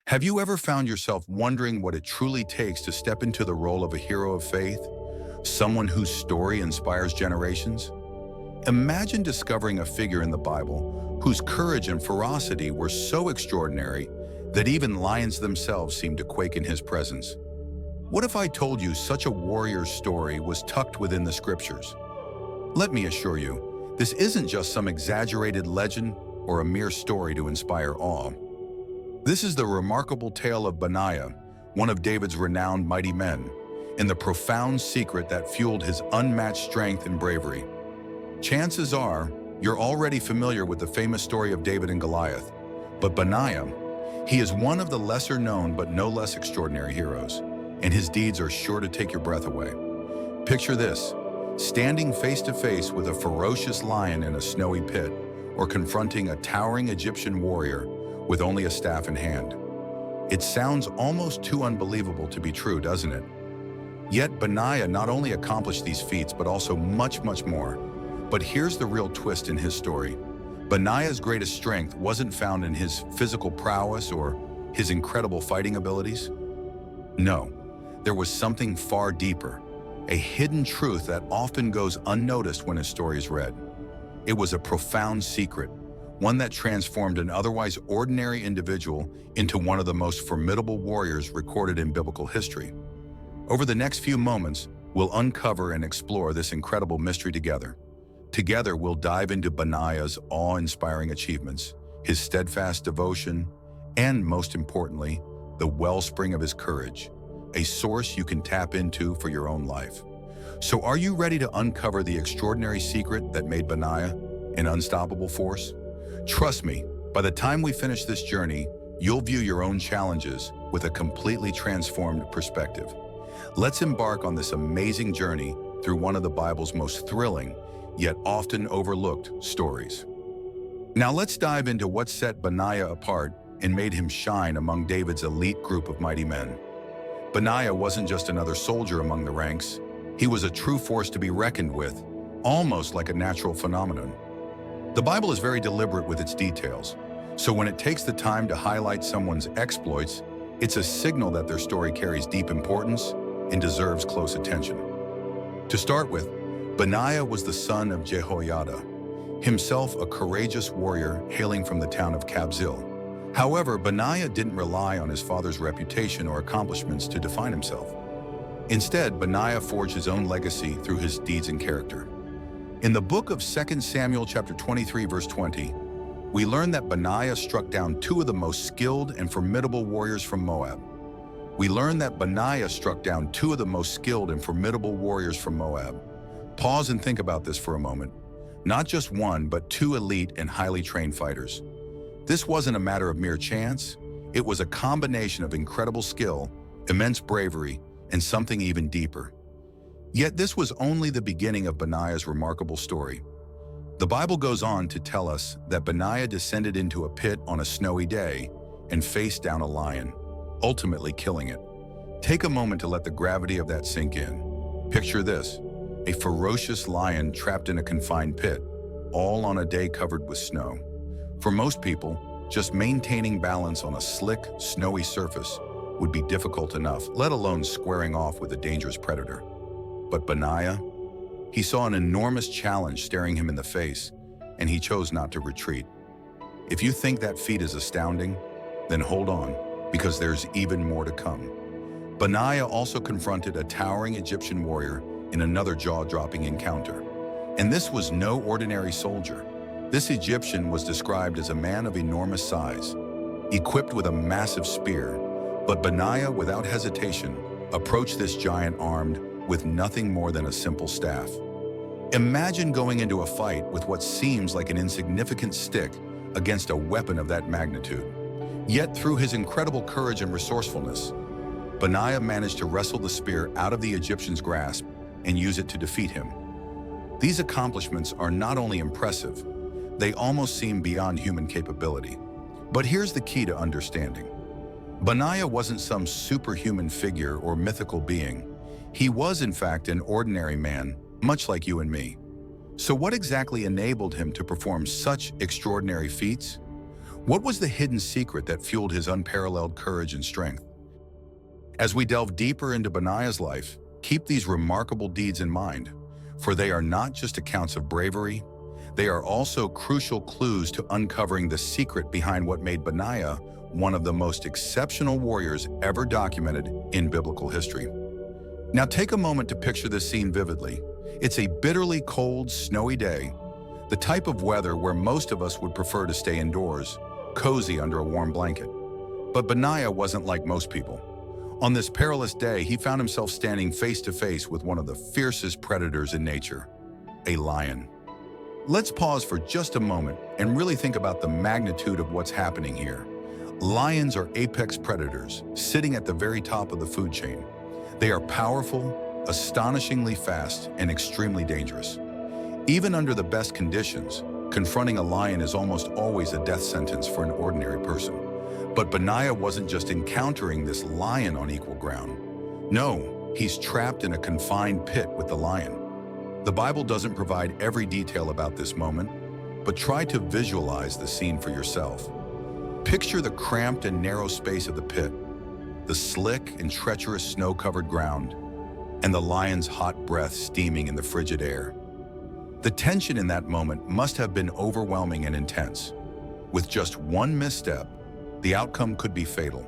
Have you ever found yourself wondering what it truly takes to step into the role of a hero of faith, someone whose story inspires generations? Imagine discovering a figure in the Bible whose courage and ferocity were so extraordinary that even lions themselves seemed to quake in his presence. What if I told you such a warrior's story was tucked within the scriptures? Let me assure you, this isn't just some exaggerated legend or a mere story to inspire awe. This is the remarkable tale of BENAIAH, one of David's renowned mighty men, and the profound secret that fueled his unmatched strength and bravery. Chances are, you're already familiar with the famous story of David and Goliath, but BENAIAH, he is one of the lesser-known but no less extraordinary heroes, and his deeds are sure to take your breath away. Picture this, standing face-to-face with a ferocious lion in a snowy pit, or confronting a towering Egyptian warrior with only a staff in hand. It sounds almost too unbelievable to be true, doesn't it? Yet BENAIAH not only accomplished these feats, but also much, much more. But here's the real twist in his story. BENAIAH's greatest strength wasn't found in his physical prowess or his incredible fighting abilities. No, there was something far deeper, a hidden truth that often goes unnoticed when his story is read. It was a profound secret, one that transformed an otherwise ordinary individual into one of the most formidable warriors recorded in biblical history. Over the next few moments, we'll uncover and explore this incredible mystery together. Together, we'll dive into BENAIAH's awe-inspiring achievements, his steadfast devotion, and most importantly, the wellspring of his courage, a source you can tap into for your own life. So are you ready to uncover the extraordinary secret that made BENAIAH an unstoppable force? Trust me, by the time we finish this journey, you'll view your own challenges with a completely transformed perspective. Let's embark on this amazing journey through one of the Bible's most thrilling, yet often overlooked stories. Now let's dive into what set BENAIAH apart and made him shine among David's elite group of mighty men. BENAIAH wasn't just another soldier among the ranks. He was a true force to be reckoned with, almost like a natural phenomenon. The Bible is very deliberate with its details, so when it takes the time to highlight someone's exploits, it's a signal that their story carries deep importance and deserves close attention. To start with, BENAIAH was the son of Jehoiada, himself a courageous warrior hailing from the town of Kabzeel. However, BENAIAH didn't rely on his father's reputation or accomplishments to define himself. Instead, BENAIAH forged his own legacy through his deeds and character. In the book of 2 Samuel chapter 23, verse 20, we learn that BENAIAH struck down two of the most skilled and formidable warriors from Moab. Pause and think about this for a moment. Not just one, but two elite and highly trained fighters. This wasn't a matter of mere chance. It was a combination of incredible skill, immense bravery, and something even deeper. Yet this was only the beginning of BENAIAH's remarkable story. The Bible goes on to tell us that BENAIAH descended into a pit on a snowy day and faced down a lion, ultimately killing it. Take a moment to let the gravity of that sink in. Picture this, a ferocious lion trapped in a confined pit, all on a day covered with snow. For most people, just maintaining balance on a slick, snowy surface would be difficult enough, let alone squaring off with a dangerous predator. But BENAIAH, he saw an enormous challenge staring him in the face, and he chose not to retreat. If you think that feat is astounding, then hold on, because there's even more to come. BENAIAH also confronted a towering Egyptian warrior in another jaw-dropping encounter. And this was no ordinary soldier. This Egyptian was described as a man of enormous size, equipped with a massive spear, but BENAIAH, without hesitation, approached this giant armed with nothing more than a simple staff. Imagine going into a fight with what seems like an insignificant stick against a weapon of that magnitude. Yet through his incredible courage and resourcefulness, BENAIAH managed to wrestle the spear out of the Egyptian's grasp and use it to defeat him. These accomplishments are not only impressive, they almost seem beyond human capability. But here's the key to understanding. BENAIAH wasn't some superhuman figure or mythical being. He was, in fact, an ordinary man, much like you and me. So what exactly enabled him to perform such extraordinary feats? What was the hidden secret that fueled his unparalleled courage and strength? As we delve deeper into BENAIAH's life, keep these remarkable deeds in mind, for they are not just accounts of bravery, they are also crucial clues to uncovering the secret behind what made BENAIAH one of the most exceptional warriors ever documented in biblical history. Now take a moment to picture this scene vividly. It's a bitterly cold, snowy day, the type of weather where most of us would prefer to stay indoors, cozy under a warm blanket. But BENAIAH wasn't like most people. On this perilous day, he found himself standing face to face with one of the fiercest predators in nature, a lion. Let's pause for just a moment and really think about the magnitude of what's happening here. Lions are apex predators, sitting at the very top of the food chain. They are powerful, astonishingly fast, and extremely dangerous. Even under the best conditions, confronting a lion is almost always a death sentence for an ordinary person. But BENAIAH wasn't just encountering this lion on equal ground. No, he's trapped in a confined pit with the lion. The Bible doesn't provide every detail about this moment, but try to visualize the scene for yourself. Picture the cramped and narrow space of the pit, the slick and treacherous snow-covered ground, and the lion's hot breath steaming in the frigid air. The tension in that moment must have been overwhelming and intense. With just one misstep, the outcome could be fatal.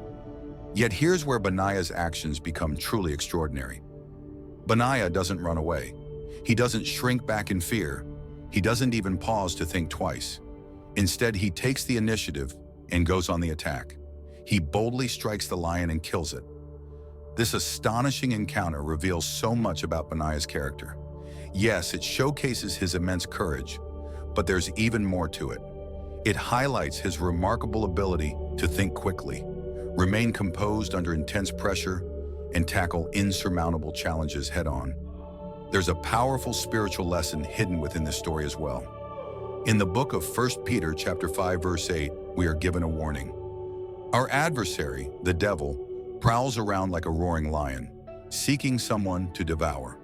Yet here's where BENAIAH's actions become truly extraordinary. BENAIAH doesn't run away. He doesn't shrink back in fear. He doesn't even pause to think twice. Instead, he takes the initiative and goes on the attack. He boldly strikes the lion and kills it. This astonishing encounter reveals so much about BENAIAH's character. Yes, it showcases his immense courage, but there's even more to it. It highlights his remarkable ability to think quickly, remain composed under intense pressure, and tackle insurmountable challenges head-on. There's a powerful spiritual lesson hidden within this story as well. In the book of 1 Peter chapter 5, verse 8, we are given a warning. Our adversary, the devil, prowls around like a roaring lion, seeking someone to devour.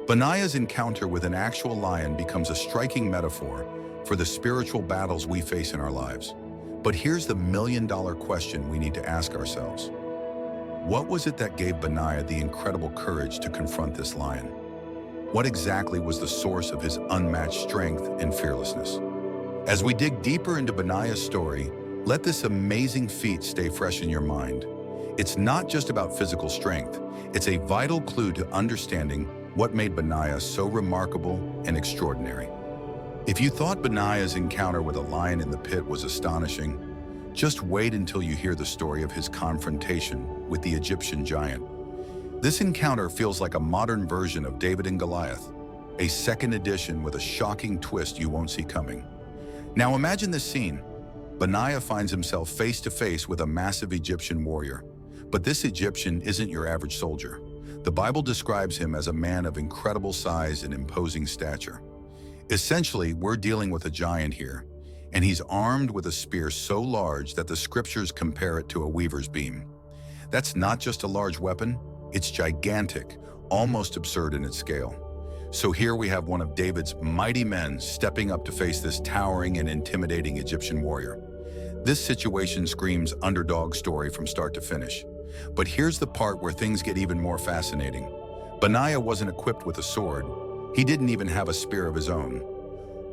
BENAIAH's encounter with an actual lion becomes a striking metaphor for the spiritual battles we face in our lives. But here's the million-dollar question we need to ask ourselves. What was it that gave BENAIAH the incredible courage to confront this lion? What exactly was the source of his unmatched strength and fearlessness? As we dig deeper into BENAIAH's story, let this amazing feat stay fresh in your mind. It's not just about physical strength. It's a vital clue to understanding what made BENAIAH so remarkable and extraordinary. If you thought BENAIAH's encounter with a lion in the pit was astonishing, just wait until you hear the story of his confrontation with the Egyptian giant. This encounter feels like a modern version of David and Goliath, a second edition with a shocking twist you won't see coming. Now imagine this scene. BENAIAH finds himself face to face with a massive Egyptian warrior. But this Egyptian isn't your average soldier. The Bible describes him as a man of incredible size and imposing stature. Essentially, we're dealing with a giant here, and he's armed with a spear so large that the scriptures compare it to a weaver's beam. That's not just a large weapon, it's gigantic, almost absurd in its scale. So here we have one of David's mighty men stepping up to face this towering and intimidating Egyptian warrior. This situation screams underdog story from start to finish. But here's the part where things get even more fascinating. BENAIAH wasn't equipped with a sword. He didn't even have a spear of his own.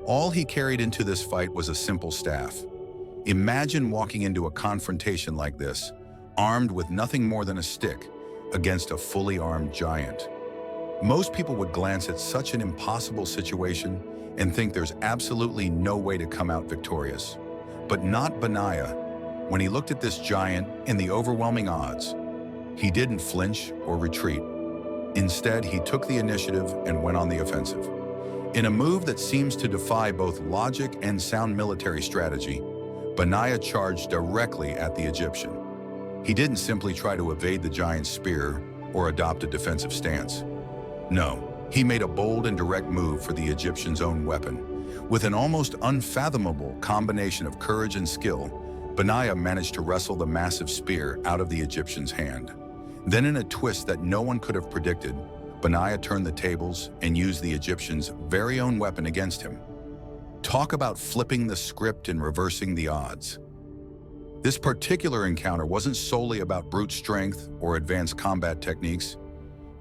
All he carried into this fight was a simple staff. Imagine walking into a confrontation like this, armed with nothing more than a stick, against a fully armed giant. Most people would glance at such an impossible situation and think there's absolutely no way to come out victorious. But not BENAIAH. When he looked at this giant and the overwhelming odds, he didn't flinch or retreat. Instead, he took the initiative and went on the offensive. In a move that seems to defy both logic and sound military strategy, BENAIAH charged directly at the Egyptian. He didn't simply try to evade the giant's spear or adopt a defensive stance. No, he made a bold and direct move for the Egyptian's own weapon. With an almost unfathomable combination of courage and skill, BENAIAH managed to wrestle the massive spear out of the Egyptian's hand. Then in a twist that no one could have predicted, BENAIAH turned the tables and used the Egyptian's very own weapon against him. Talk about flipping the script and reversing the odds. This particular encounter wasn't solely about brute strength or advanced combat techniques.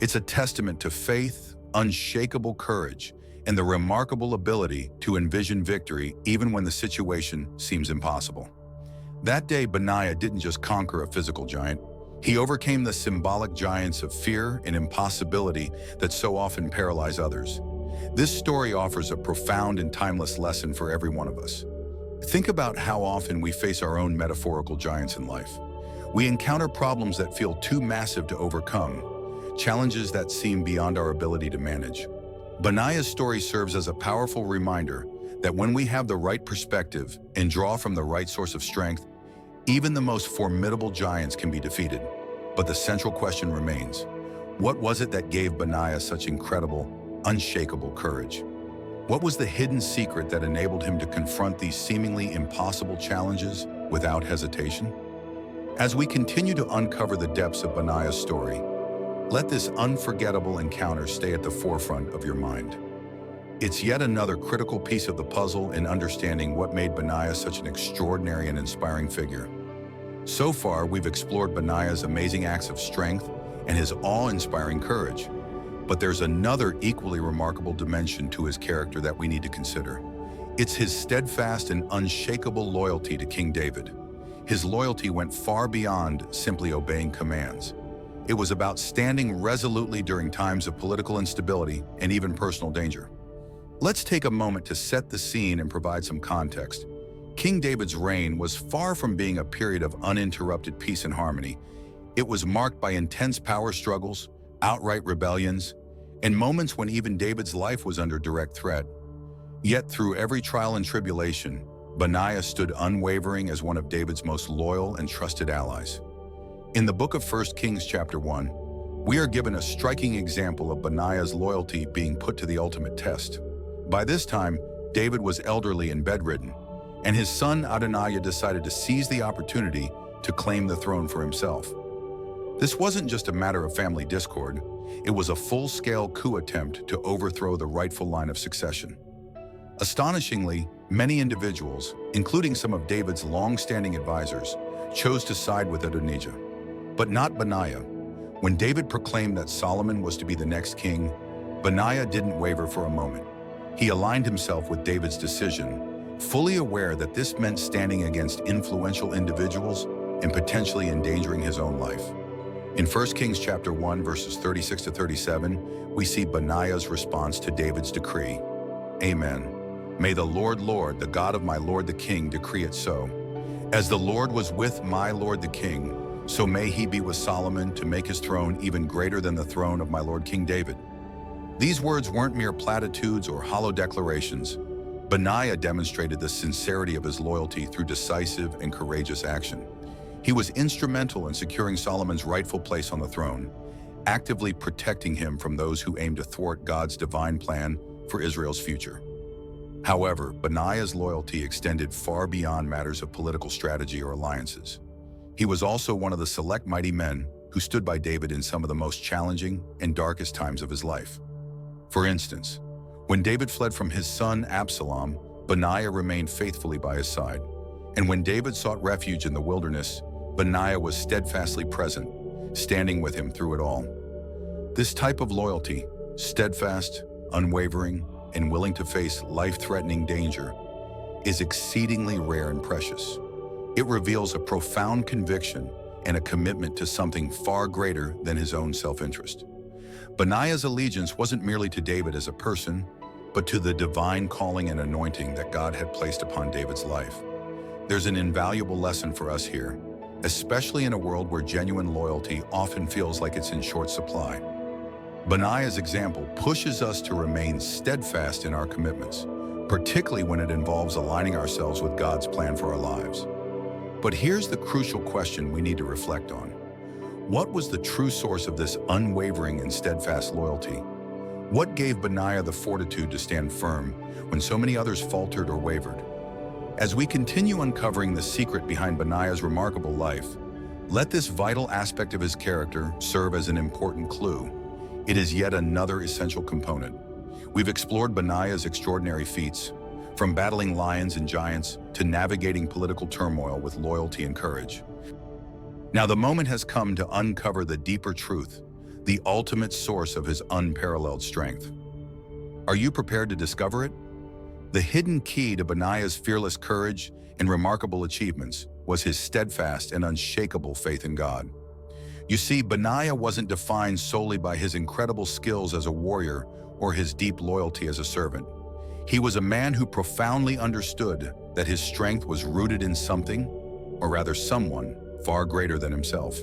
It's a testament to faith, unshakable courage, and the remarkable ability to envision victory even when the situation seems impossible. That day, BENAIAH didn't just conquer a physical giant. He overcame the symbolic giants of fear and impossibility that so often paralyze others. This story offers a profound and timeless lesson for every one of us. Think about how often we face our own metaphorical giants in life. We encounter problems that feel too massive to overcome, challenges that seem beyond our ability to manage. BENAIAH's story serves as a powerful reminder that when we have the right perspective and draw from the right source of strength, even the most formidable giants can be defeated. But the central question remains: what was it that gave BENAIAH such incredible, unshakable courage? What was the hidden secret that enabled him to confront these seemingly impossible challenges without hesitation? As we continue to uncover the depths of BENAIAH's story, let this unforgettable encounter stay at the forefront of your mind. It's yet another critical piece of the puzzle in understanding what made BENAIAH such an extraordinary and inspiring figure. So far, we've explored BENAIAH's amazing acts of strength and his awe-inspiring courage. But there's another equally remarkable dimension to his character that we need to consider. It's his steadfast and unshakable loyalty to King David. His loyalty went far beyond simply obeying commands. It was about standing resolutely during times of political instability and even personal danger. Let's take a moment to set the scene and provide some context. King David's reign was far from being a period of uninterrupted peace and harmony. It was marked by intense power struggles, outright rebellions, and moments when even David's life was under direct threat. Yet through every trial and tribulation, BENAIAH stood unwavering as one of David's most loyal and trusted allies. In the book of 1 Kings chapter 1, we are given a striking example of BENAIAH's loyalty being put to the ultimate test. By this time, David was elderly and bedridden, and his son Adoniah decided to seize the opportunity to claim the throne for himself. This wasn't just a matter of family discord, it was a full-scale coup attempt to overthrow the rightful line of succession. Astonishingly, many individuals, including some of David's long-standing advisors, chose to side with Adonijah. But not BENAIAH. When David proclaimed that Solomon was to be the next king, BENAIAH didn't waver for a moment. He aligned himself with David's decision, fully aware that this meant standing against influential individuals and potentially endangering his own life. In 1 Kings chapter 1, verses 36 to 37, we see BENAIAH's response to David's decree. Amen. May the Lord, the God of my Lord the King, decree it so. As the Lord was with my Lord the King, so may he be with Solomon to make his throne even greater than the throne of my Lord King David. These words weren't mere platitudes or hollow declarations. BENAIAH demonstrated the sincerity of his loyalty through decisive and courageous action. He was instrumental in securing Solomon's rightful place on the throne, actively protecting him from those who aimed to thwart God's divine plan for Israel's future. However, BENAIAH's loyalty extended far beyond matters of political strategy or alliances. He was also one of the select mighty men who stood by David in some of the most challenging and darkest times of his life. For instance, when David fled from his son Absalom, BENAIAH remained faithfully by his side. And when David sought refuge in the wilderness, BENAIAH was steadfastly present, standing with him through it all. This type of loyalty, steadfast, unwavering, and willing to face life-threatening danger, is exceedingly rare and precious. It reveals a profound conviction and a commitment to something far greater than his own self-interest. BENAIAH's allegiance wasn't merely to David as a person, but to the divine calling and anointing that God had placed upon David's life. There's an invaluable lesson for us here, especially in a world where genuine loyalty often feels like it's in short supply. BENAIAH's example pushes us to remain steadfast in our commitments, particularly when it involves aligning ourselves with God's plan for our lives. But here's the crucial question we need to reflect on. What was the true source of this unwavering and steadfast loyalty? What gave BENAIAH the fortitude to stand firm when so many others faltered or wavered? As we continue uncovering the secret behind BENAIAH's remarkable life, let this vital aspect of his character serve as an important clue. It is yet another essential component. We've explored BENAIAH's extraordinary feats, from battling lions and giants to navigating political turmoil with loyalty and courage. Now the moment has come to uncover the deeper truth, the ultimate source of his unparalleled strength. Are you prepared to discover it? The hidden key to BENAIAH's fearless courage and remarkable achievements was his steadfast and unshakable faith in God. You see, BENAIAH wasn't defined solely by his incredible skills as a warrior or his deep loyalty as a servant. He was a man who profoundly understood that his strength was rooted in something, or rather someone, far greater than himself.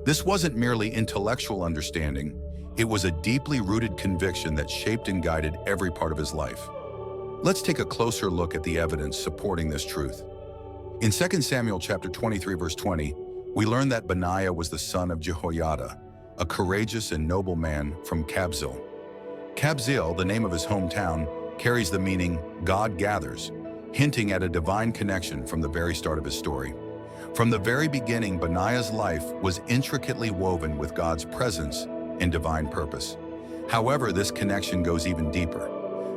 This wasn't merely intellectual understanding, it was a deeply rooted conviction that shaped and guided every part of his life. Let's take a closer look at the evidence supporting this truth. In 2 Samuel chapter 23, verse 20, we learn that BENAIAH was the son of Jehoiada, a courageous and noble man from Kabzeel. Kabzeel, the name of his hometown, carries the meaning God gathers, hinting at a divine connection from the very start of his story. From the very beginning, BENAIAH's life was intricately woven with God's presence and divine purpose. However, this connection goes even deeper.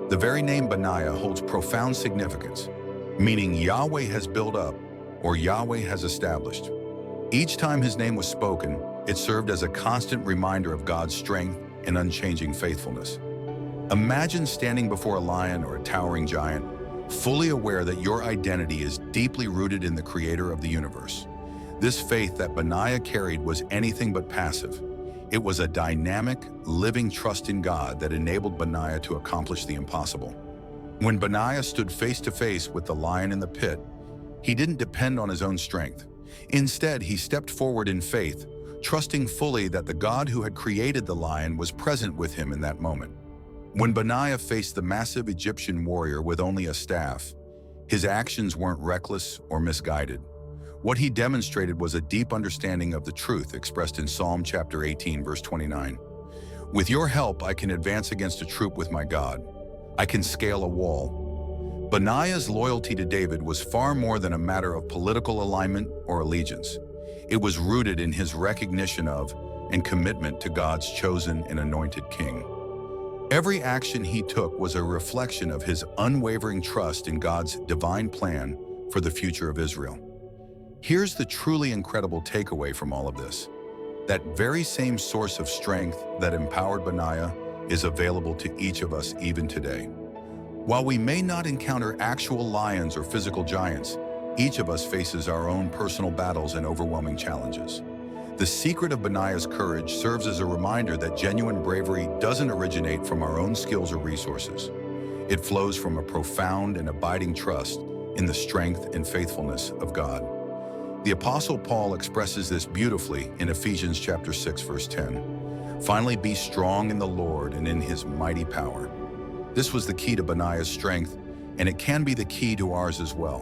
The very name BENAIAH holds profound significance, meaning Yahweh has built up or Yahweh has established. Each time his name was spoken, it served as a constant reminder of God's strength and unchanging faithfulness. Imagine standing before a lion or a towering giant, fully aware that your identity is deeply rooted in the Creator of the universe. This faith that BENAIAH carried was anything but passive. It was a dynamic, living trust in God that enabled BENAIAH to accomplish the impossible. When BENAIAH stood face to face with the lion in the pit, he didn't depend on his own strength. Instead, he stepped forward in faith, trusting fully that the God who had created the lion was present with him in that moment. When BENAIAH faced the massive Egyptian warrior with only a staff, his actions weren't reckless or misguided. What he demonstrated was a deep understanding of the truth expressed in Psalm chapter 18, verse 29. With your help, I can advance against a troop with my God. I can scale a wall. BENAIAH's loyalty to David was far more than a matter of political alignment or allegiance. It was rooted in his recognition of and commitment to God's chosen and anointed king. Every action he took was a reflection of his unwavering trust in God's divine plan for the future of Israel. Here's the truly incredible takeaway from all of this. That very same source of strength that empowered BENAIAH is available to each of us even today. While we may not encounter actual lions or physical giants, each of us faces our own personal battles and overwhelming challenges. The secret of BENAIAH's courage serves as a reminder that genuine bravery doesn't originate from our own skills or resources. It flows from a profound and abiding trust in the strength and faithfulness of God. The Apostle Paul expresses this beautifully in Ephesians chapter 6, verse 10. Finally, be strong in the Lord and in his mighty power. This was the key to BENAIAH's strength, and it can be the key to ours as well.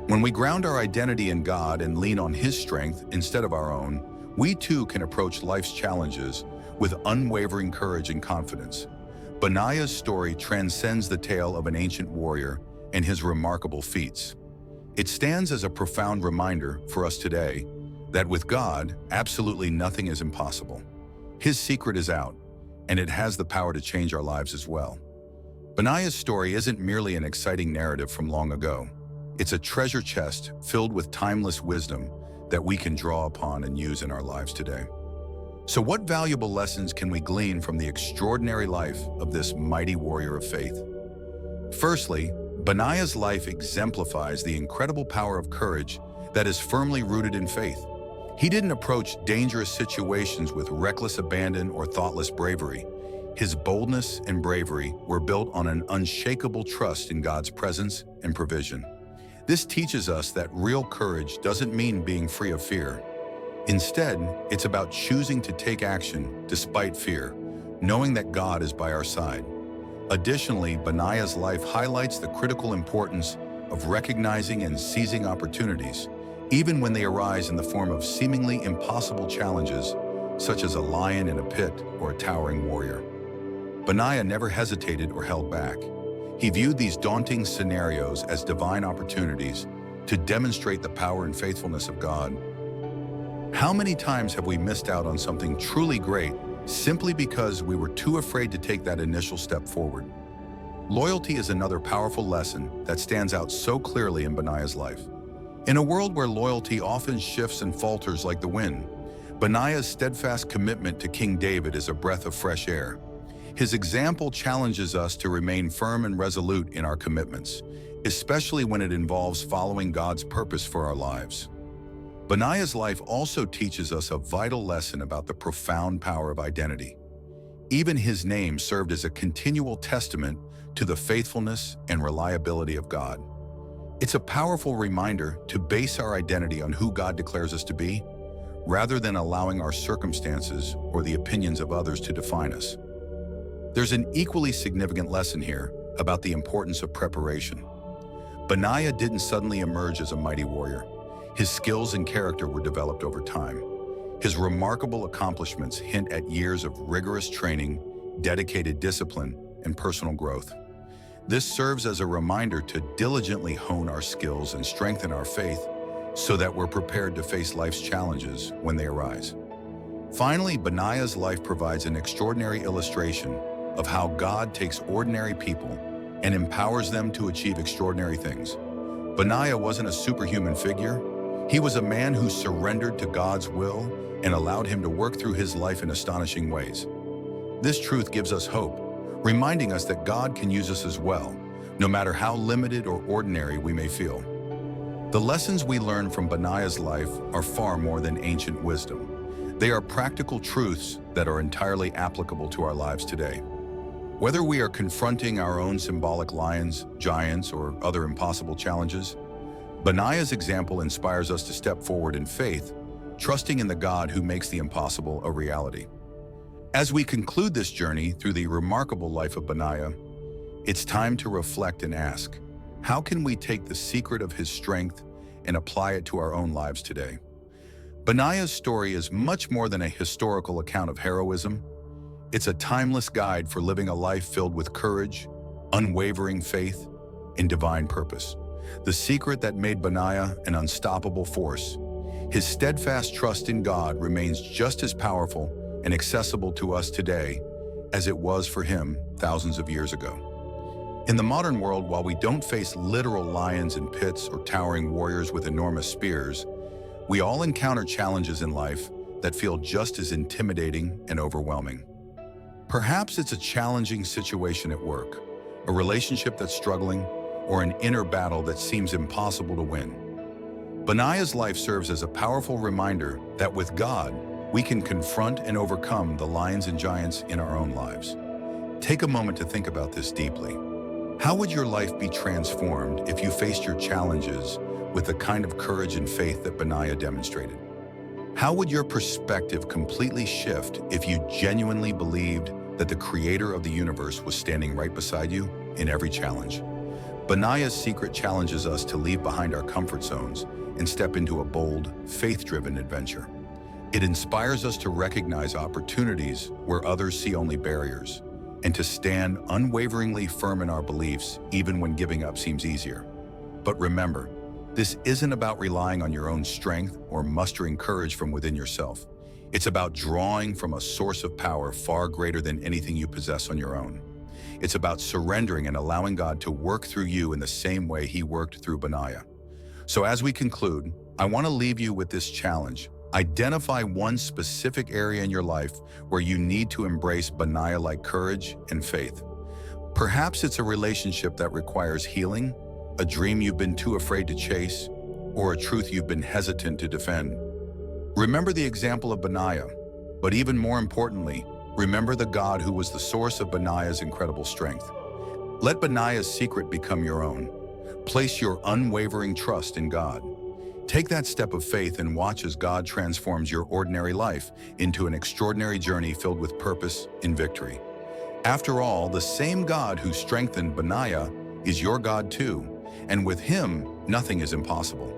When we ground our identity in God and lean on his strength instead of our own, we too can approach life's challenges with unwavering courage and confidence. BENAIAH's story transcends the tale of an ancient warrior and his remarkable feats. It stands as a profound reminder for us today that with God, absolutely nothing is impossible. His secret is out, and it has the power to change our lives as well. BENAIAH's story isn't merely an exciting narrative from long ago. It's a treasure chest filled with timeless wisdom that we can draw upon and use in our lives today. So what valuable lessons can we glean from the extraordinary life of this mighty warrior of faith? Firstly, BENAIAH's life exemplifies the incredible power of courage that is firmly rooted in faith. He didn't approach dangerous situations with reckless abandon or thoughtless bravery. His boldness and bravery were built on an unshakable trust in God's presence and provision. This teaches us that real courage doesn't mean being free of fear. Instead, it's about choosing to take action despite fear, knowing that God is by our side. Additionally, BENAIAH's life highlights the critical importance of recognizing and seizing opportunities, even when they arise in the form of seemingly impossible challenges, such as a lion in a pit or a towering warrior. BENAIAH never hesitated or held back. He viewed these daunting scenarios as divine opportunities to demonstrate the power and faithfulness of God. How many times have we missed out on something truly great simply because we were too afraid to take that initial step forward? Loyalty is another powerful lesson that stands out so clearly in BENAIAH's life. In a world where loyalty often shifts and falters like the wind, BENAIAH's steadfast commitment to King David is a breath of fresh air. His example challenges us to remain firm and resolute in our commitments, especially when it involves following God's purpose for our lives. BENAIAH's life also teaches us a vital lesson about the profound power of identity. Even his name served as a continual testament to the faithfulness and reliability of God. It's a powerful reminder to base our identity on who God declares us to be, rather than allowing our circumstances or the opinions of others to define us. There's an equally significant lesson here about the importance of preparation. BENAIAH didn't suddenly emerge as a mighty warrior. His skills and character were developed over time. His remarkable accomplishments hint at years of rigorous training, dedicated discipline, and personal growth. This serves as a reminder to diligently hone our skills and strengthen our faith so that we're prepared to face life's challenges when they arise. Finally, BENAIAH's life provides an extraordinary illustration of how God takes ordinary people and empowers them to achieve extraordinary things. BENAIAH wasn't a superhuman figure. He was a man who surrendered to God's will and allowed him to work through his life in astonishing ways. This truth gives us hope, reminding us that God can use us as well, no matter how limited or ordinary we may feel. The lessons we learn from BENAIAH's life are far more than ancient wisdom. They are practical truths that are entirely applicable to our lives today. Whether we are confronting our own symbolic lions, giants, or other impossible challenges, BENAIAH's example inspires us to step forward in faith, trusting in the God who makes the impossible a reality. As we conclude this journey through the remarkable life of BENAIAH, it's time to reflect and ask, how can we take the secret of his strength and apply it to our own lives today? BENAIAH's story is much more than a historical account of heroism. It's a timeless guide for living a life filled with courage, unwavering faith, and divine purpose. The secret that made BENAIAH an unstoppable force. His steadfast trust in God remains just as powerful and accessible to us today as it was for him thousands of years ago. In the modern world, while we don't face literal lions in pits or towering warriors with enormous spears, we all encounter challenges in life that feel just as intimidating and overwhelming. Perhaps it's a challenging situation at work, a relationship that's struggling, or an inner battle that seems impossible to win. BENAIAH's life serves as a powerful reminder that with God, we can confront and overcome the lions and giants in our own lives. Take a moment to think about this deeply. How would your life be transformed if you faced your challenges with the kind of courage and faith that BENAIAH demonstrated? How would your perspective completely shift if you genuinely believed that the creator of the universe was standing right beside you in every challenge? BENAIAH's secret challenges us to leave behind our comfort zones and step into a bold, faith-driven adventure. It inspires us to recognize opportunities where others see only barriers, and to stand unwaveringly firm in our beliefs even when giving up seems easier. But remember, this isn't about relying on your own strength or mustering courage from within yourself. It's about drawing from a source of power far greater than anything you possess on your own. It's about surrendering and allowing God to work through you in the same way he worked through BENAIAH. So as we conclude, I want to leave you with this challenge. Identify one specific area in your life where you need to embrace BENAIAH-like courage and faith. Perhaps it's a relationship that requires healing, a dream you've been too afraid to chase, or a truth you've been hesitant to defend. Remember the example of BENAIAH, but even more importantly, remember the God who was the source of BENAIAH's incredible strength. Let BENAIAH's secret become your own. Place your unwavering trust in God. Take that step of faith and watch as God transforms your ordinary life into an extraordinary journey filled with purpose and victory. After all, the same God who strengthened BENAIAH is your God too, and with him, nothing is impossible.